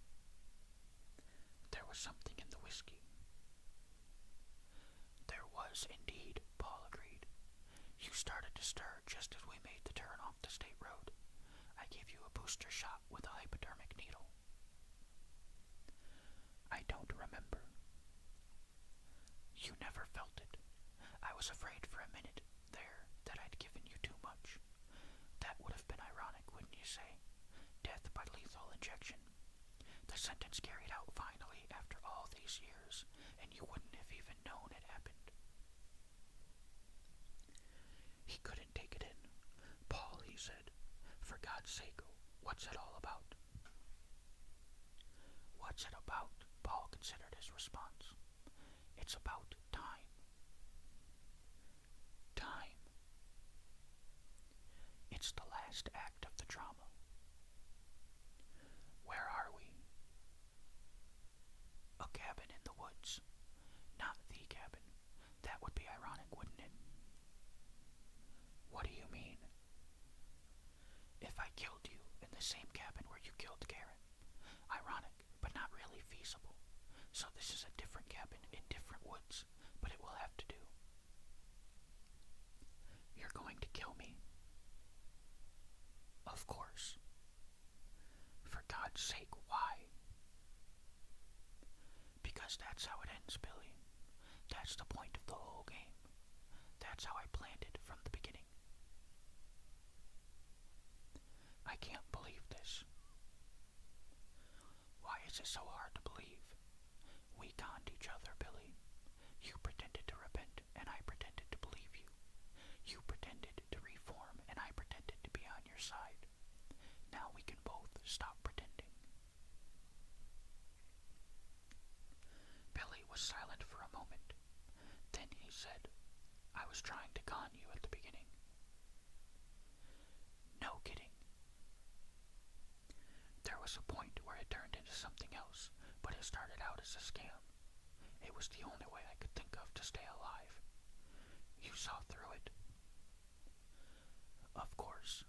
There was something in the whiskey. There was indeed, Paul agreed. You started to stir just as we made the turn off the state road. I gave you a booster shot with a hypodermic needle. I don't remember. You never felt it. I was afraid for a minute there that I'd given you too much. That would have been ironic, wouldn't you say? Death by lethal injection. The sentence carried out finally after all these years, and you wouldn't have even known it happened. He couldn't take it in. "Paul," he said, "for God's sake, what's it all about?" "What's it about?" Paul considered his response. "It's about time." Time. It's the last act of the drama. Where are we? A cabin in the woods. Not the cabin. That would be ironic, wouldn't it? What do you mean? If I killed you in the same cabin where you killed Karen. Ironic, but not really feasible. So this is a different cabin in different woods, but it will have to do. You're going to kill me? Of course. For God's sake, why? Because that's how it ends, Billy. That's the point of the whole game. That's how I planned it from the beginning. I can't believe this. Why is it so hard to believe? We conned each other, Billy. You pretended to repent, and I pretended to believe you. You pretended to reform, and I pretended to be on your side. Now we can both stop pretending. Billy was silent for a moment. Then he said, "I was trying to con you at the beginning." "No kidding." There was a point where it turned into something else, but it started out as a scam. It was the only way I could think of to stay alive. You saw through it. Of course.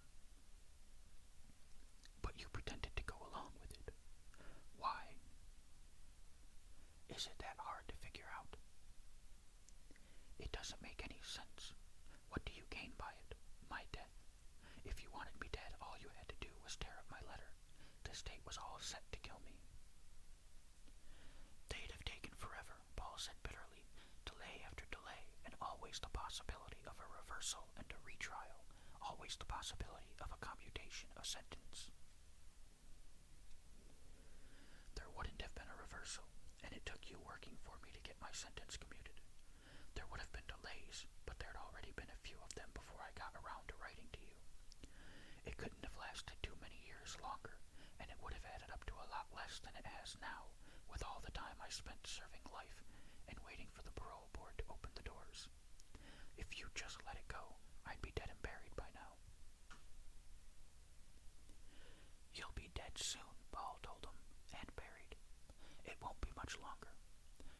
But you pretended to go along with it. Why? Is it that hard to figure out? It doesn't make any sense. What do you gain by it? My death. If you wanted me dead, all you had to do was tear up my letter. The state was all set to kill me. They'd have taken forever, Paul said bitterly, delay after delay, and always the possibility of a reversal and a retrial, always the possibility of a commutation of sentence. There wouldn't have been a reversal, and it took you working for me to get my sentence commuted. There would have been delays, but there'd already been a few of them before I got around to writing to you. It couldn't have lasted too many years longer, and it would have added up to a lot less than it has now, with all the time I spent serving life and waiting for the parole board to open the doors. If you just let it go, I'd be dead and buried by now. You'll be dead soon, Paul told him, and buried. It won't be much longer.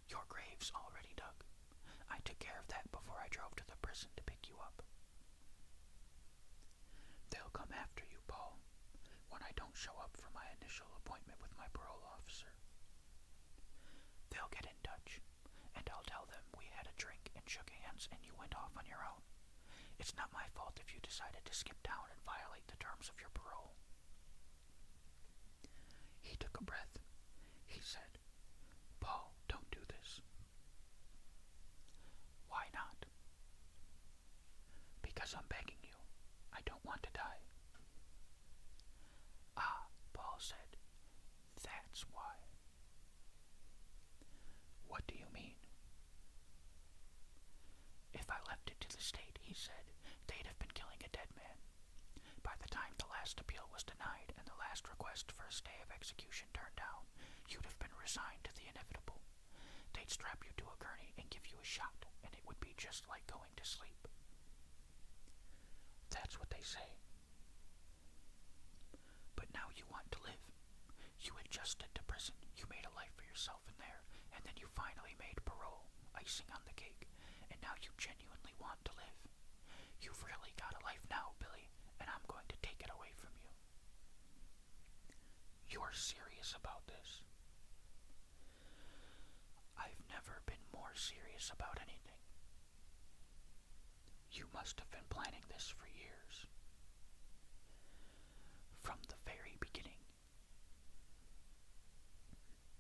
Your grave's already dug. I took care of that before I drove to the prison to pick you up. They'll come after you, Paul, when I don't show up for my initial appointment with my parole officer. They'll get in touch, and I'll tell them we had a drink and shook hands and you went off on your own. It's not my fault if you decided to skip town and violate the terms of your parole." He took a breath. He said, "Paul, don't do this." "Why not?" "Because I'm begging you. I don't want to die." "Ah," Paul said, "that's why." "What do you mean?" "If I left it to the state," he said, "they'd have been killing a dead man. By the time the last appeal was denied and the last request for a stay of execution turned down, you'd have been resigned to the inevitable. They'd strap you to a gurney and give you a shot, and it would be just like going to sleep." "That's what they say." "But now you want to live. You adjusted to prison, you made a life for yourself in there, and then you finally made parole, icing on the cake, and now you genuinely want to live. You've really got a life now, Billy, and I'm going to take it away from you." "You're serious about this?" "I've never been more serious about anything." "You must have been planning this for years." "From the very beginning."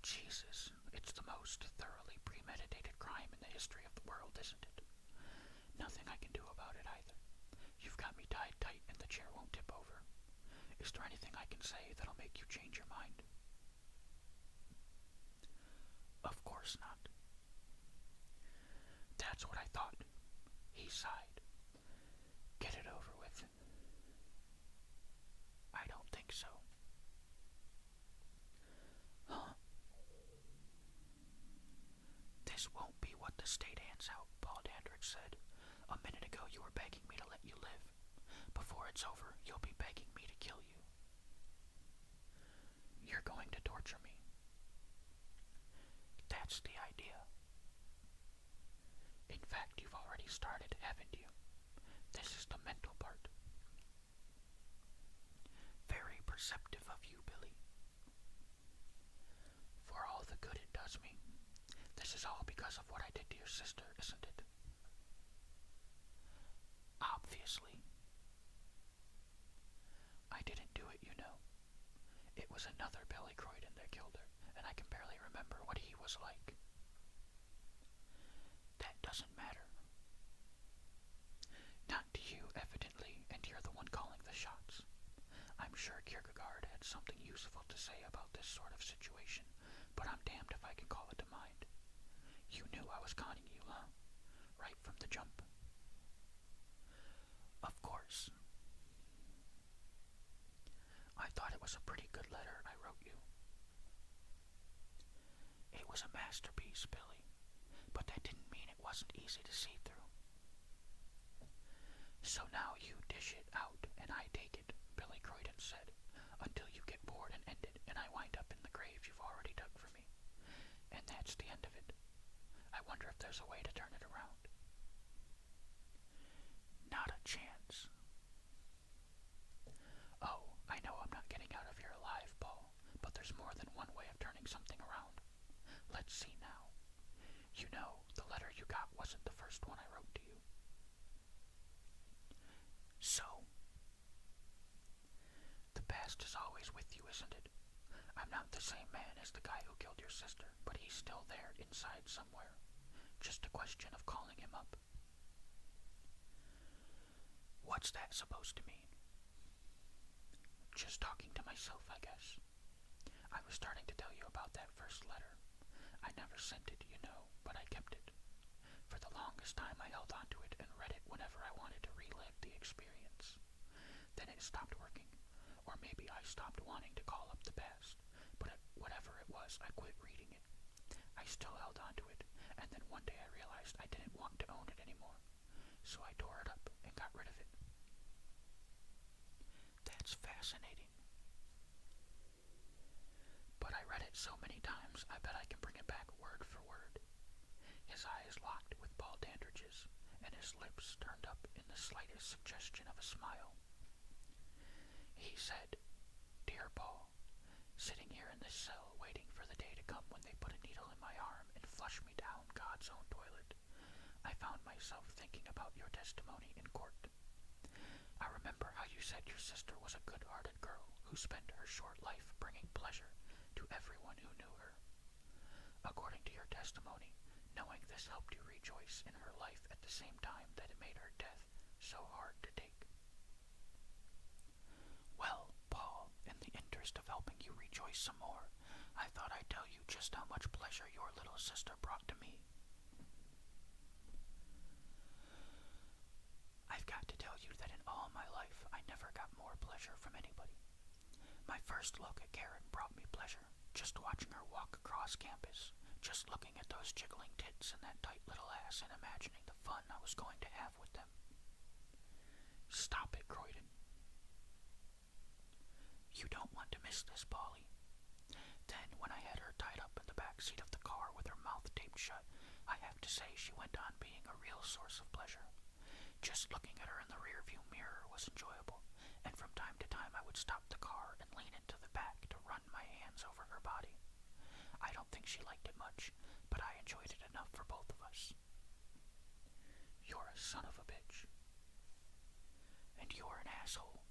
"Jesus, it's the most thoroughly premeditated crime in the history of the world, isn't it? Nothing I can do about it either. You've got me tied tight and the chair won't tip over. Is there anything I can say that'll make you change your mind?" "Of course not." "That's what I thought." He sighed. "Get it over with." "I don't think so." "Huh?" "This won't be what the state hands out," Paul Dandridge said. "A minute ago you were begging me to let you live. Before it's over, you'll be begging me to kill you." "You're going to torture me." "That's the idea." "In fact, you've already started, haven't you? This is the mental part." "Very perceptive of you, Billy." "For all the good it does me. This is all because of what I did to your sister, isn't it?" "Obviously." "I didn't do it, you know. It was another Billy Croydon that killed her, and I can barely remember what he was like." "That doesn't matter." "Not to you, evidently, and you're the one calling the shots. I'm sure Kierkegaard had something useful to say about this sort of situation, but I'm damned if I can call it to mind. You knew I was conning you, huh? Right from the jump." "Of course." "I thought it was a pretty good letter I wrote you." "It was a masterpiece, Billy, but that didn't mean it wasn't easy to see through." "So now you dish it out and I take it," Billy Croydon said, "until you get bored and end it and I wind up in the grave you've already dug for me. And that's the end of it. I wonder if there's a way to turn it around." "Not a chance." "Oh, I know I'm not getting out of here alive, Paul, but there's more than one way of turning something around. Let's see now. You know, the letter you got wasn't the first one I wrote to you." "So?" "The past is always with you, isn't it? I'm not the same man as the guy who killed your sister, but he's still there inside somewhere. Just a question of calling him up." "What's that supposed to mean?" "Just talking to myself, I guess. I was starting to tell you about that first letter. I never sent it, you know, but I kept it. For the longest time I held on to it and read it whenever I wanted to relive the experience. Then it stopped working, or maybe I stopped wanting to call up the past, but whatever it was, I quit reading it. I still held on to it, and then one day I realized I didn't want to own it anymore, so I tore it up and got rid of it." "That's fascinating." "But I read it so many times, I bet I can bring it back word for word." His eyes locked with Paul Dandridge's, and his lips turned up in the slightest suggestion of a smile. He said, "Dear Paul, sitting here in this cell waiting for the day to come when they put a needle in my arm God's own toilet, I found myself thinking about your testimony in court. I remember how you said your sister was a good-hearted girl who spent her short life bringing pleasure to everyone who knew her. According to your testimony, knowing this helped you rejoice in her life at the same time that it made her death so hard to take. Well, Paul, in the interest of helping you rejoice some more, I thought I'd tell you just how much pleasure your little sister brought to me. I've got to tell you that in all my life, I never got more pleasure from anybody. My first look at Karen brought me pleasure, just watching her walk across campus, just looking at those jiggling tits and that tight little ass and imagining the fun I was going to have with them. Stop it, Croydon. You don't want to miss this, Polly. Then, when I had her tied up in the back seat of the car with her mouth taped shut, I have to say she went on being a real source of pleasure. Just looking at her in the rearview mirror was enjoyable, and from time to time I would stop the car and lean into the back to run my hands over her body. I don't think she liked it much, but I enjoyed it enough for both of us. You're a son of a bitch. And you're an asshole.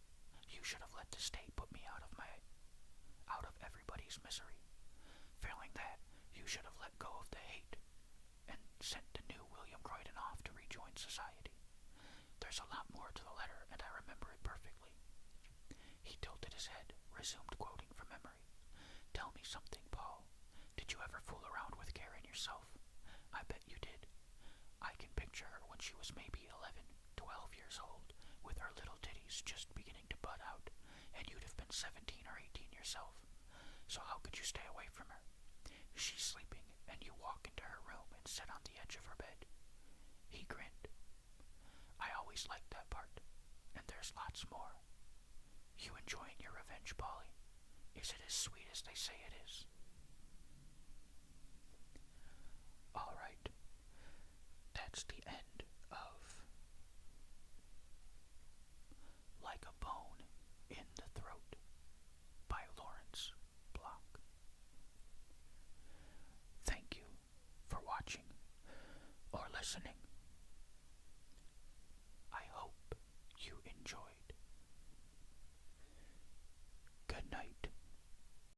You should have let the state put me out of everybody's misery. Failing that, you should have let go of the hate and sent the new William Croydon off to rejoin society. There's a lot more to the letter, and I remember it perfectly. He tilted his head, resumed quoting from memory. Tell me something, Paul. Did you ever fool around with Karen yourself? I bet you did. I can picture her when she was maybe 11, 12 years old, with her little titties just beginning to bud out, and you'd have been 17 or 18 yourself. So how could you stay away from her? She's sleeping, and you walk into her room and sit on the edge of her bed. He grinned. I always liked that part, and there's lots more. You enjoying your revenge, Polly? Is it as sweet as they say it is? All right, that's the end of Like a Bone in the Throat by Lawrence Block. Thank you for watching or listening.